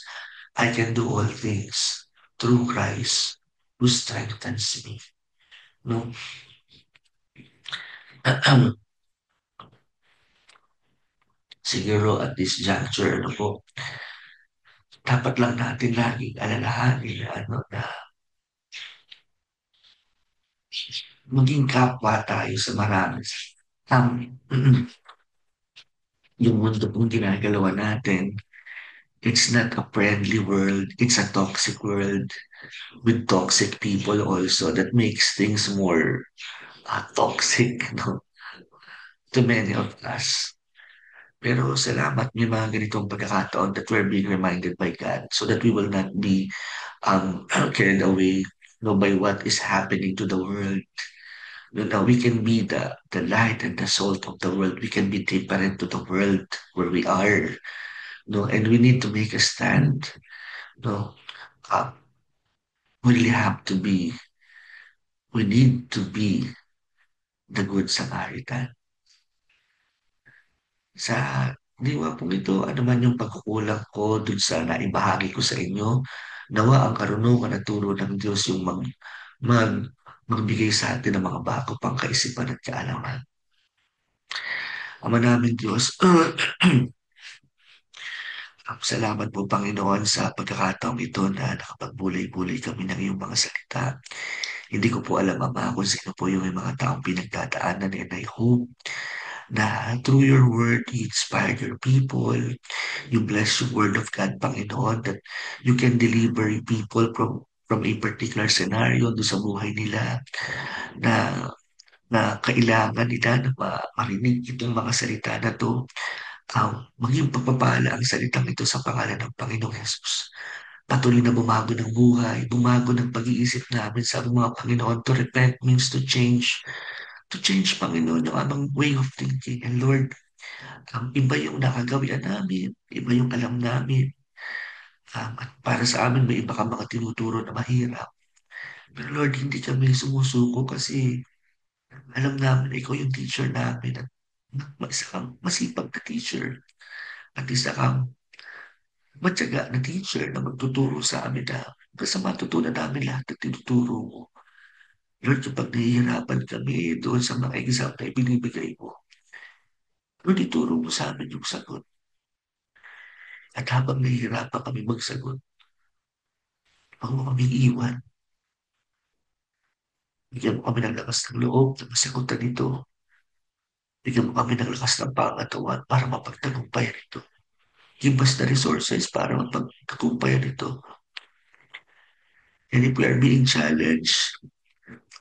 I can do all things through Christ who strengthens me. No? Siguro at this juncture, ano po, dapat lang natin laging alalahanin na, na maging kapwa tayo sa marami. Yung mundo pong ginagalawa natin, it's not a friendly world, it's a toxic world with toxic people also that makes things more toxic, no, to many of us. Pero salamat may mga ganitong pagkakataon that we're being reminded by God so that we will not be carried away, by what is happening to the world. We can be the light and the salt of the world. We can be different to the world where we are. No, and we need to make a stand. No, uh, we really have to be. We need to be the good Samaritan. Sa diwa pong ito, ano man yung pagkukulang ko dun sa naibahagi ko sa inyo, nawa ang karunungan at turo ng Diyos yung mag, magbigay sa atin ng mga bago pang kaisipan at kaalaman. Ama namin Diyos, salamat po Panginoon sa pagkakataong ito na nakapagbulay-bulay kami ng iyong mga salita. Hindi ko po alam, Ama, kung sino po yung mga taong pinagdadaanan, and I hope na through your word, you inspired your people. You bless yung word of God, Panginoon, that you can deliver people from a particular scenario do sa buhay nila na kailangan nila na marinig itong mga salita na to. Maging pagpapala ang salitang ito sa pangalan ng Panginoong Jesus. Patuloy na bumago ng buhay, bumago ng pag-iisip namin sa mga Panginoon. To repent means to change. To change, Panginoon, yung amang way of thinking. And Lord, iba yung nakagawian namin, iba yung alam namin. At para sa amin, may iba kang mga tinuturo na mahirap. Pero Lord, hindi kami sumusuko kasi alam namin na ikaw yung teacher namin at isa kang masipag na teacher at isa kang matyaga na teacher na magtuturo sa amin na basta matutunan namin lahat ng tinuturo mo. Lord, kapag nahihirapan kami doon sa mga exam na ibinibigay mo, Lord, ituro mo sa amin yung sagot. At habang nahihirapan kami magsagot, huwag mo kaming iwan. Bigyan mo kami ng lakas ng loob na masagutan ito. Bigyan mo kami ng lakas ng pangatawan para mapagtagumpayan ito. Give us the resources para mapagtagumpayan ito. And if we are being challenged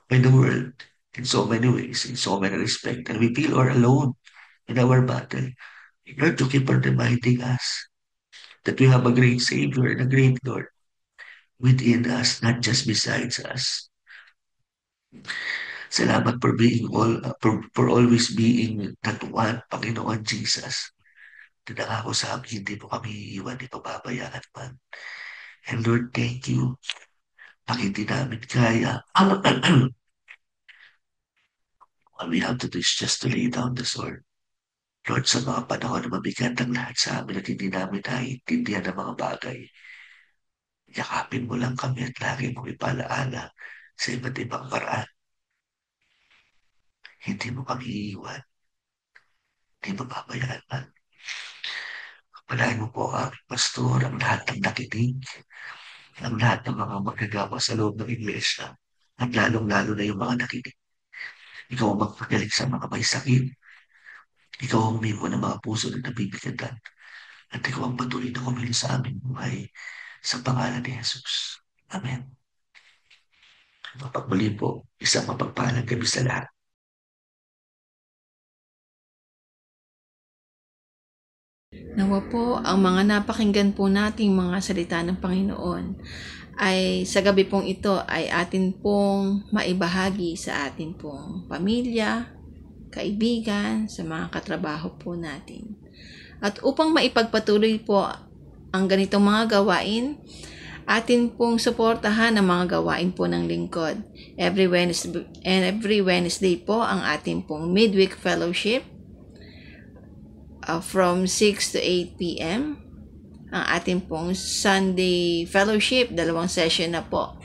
by the world in so many ways, in so many respects, and we feel all alone in our battle, Lord, to keep on reminding us that we have a great Savior and a great Lord within us, not just besides us. Salamat for always being that one, Panginoon Jesus. Tinangako sa amin, hindi mo kami iiwan, di pababayaan man. And Lord, thank you. Pag hindi namin kaya, all we have to do is just to lay down the sword. Lord, sa mga panahon na mabigat ang lahat sa amin at hindi namin naiintindihan ang mga bagay, yakapin mo lang kami at lagi mong ipalaala sa iba't ibang paraan. Hindi mo kami iiwan. Hindi mo babayaan man. Palain mo po ang aming pastor, ang lahat ng nakinig, ang lahat ng mga magagawa sa loob ng iglesia, at lalong-lalo na yung mga nakinig. Ikaw ang magpagaling sa mga may sakit. Ikaw ang umipo ng mga puso na nabibigatan at ikaw ang patuloy na kumilos sa aming buhay sa pangalan ni Jesus. Amen. Mapagmuli po, isang mapagpalang gabi sa lahat. Nawa po ang mga napakinggan po nating mga salita ng Panginoon ay sa gabi pong ito ay atin pong maibahagi sa atin pong pamilya, kaibigan, sa mga katrabaho po natin. At upang maipagpatuloy po ang ganitong mga gawain, atin pong suportahan ang mga gawain po ng lingkod. Every Wednesday po ang ating pong midweek fellowship from 6 to 8 p.m. Ang ating pong Sunday fellowship, 2 session na po.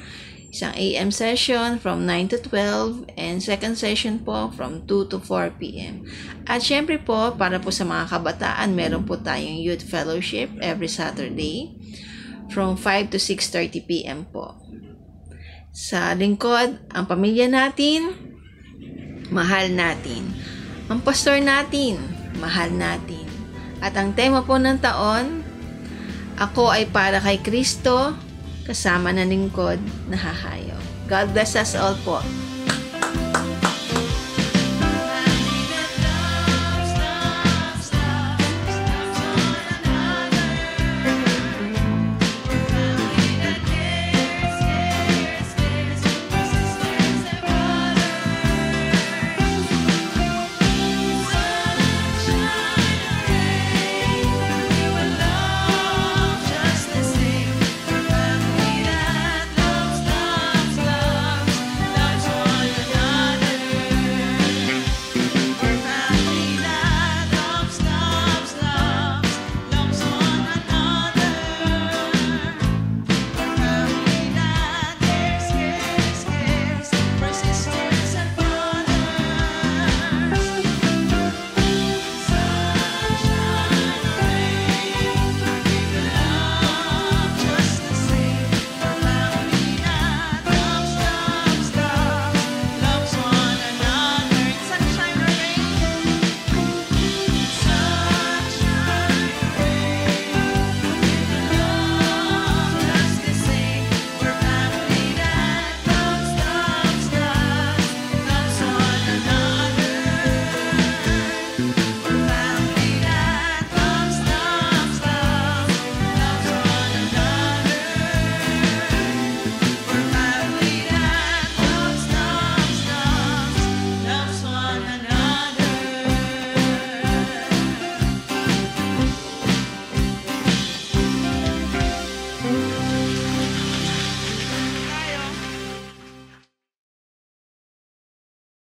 Isang AM session from 9 to 12 and second session po from 2 to 4 p.m. At syempre po, para po sa mga kabataan, meron po tayong youth fellowship every Saturday from 5 to 6:30 p.m. po. Sa lingkod, ang pamilya natin, mahal natin. Ang pastor natin, mahal natin. At ang tema po ng taon, ako ay para kay Kristo, kasama ng lingkod na hahayo. God bless us all po.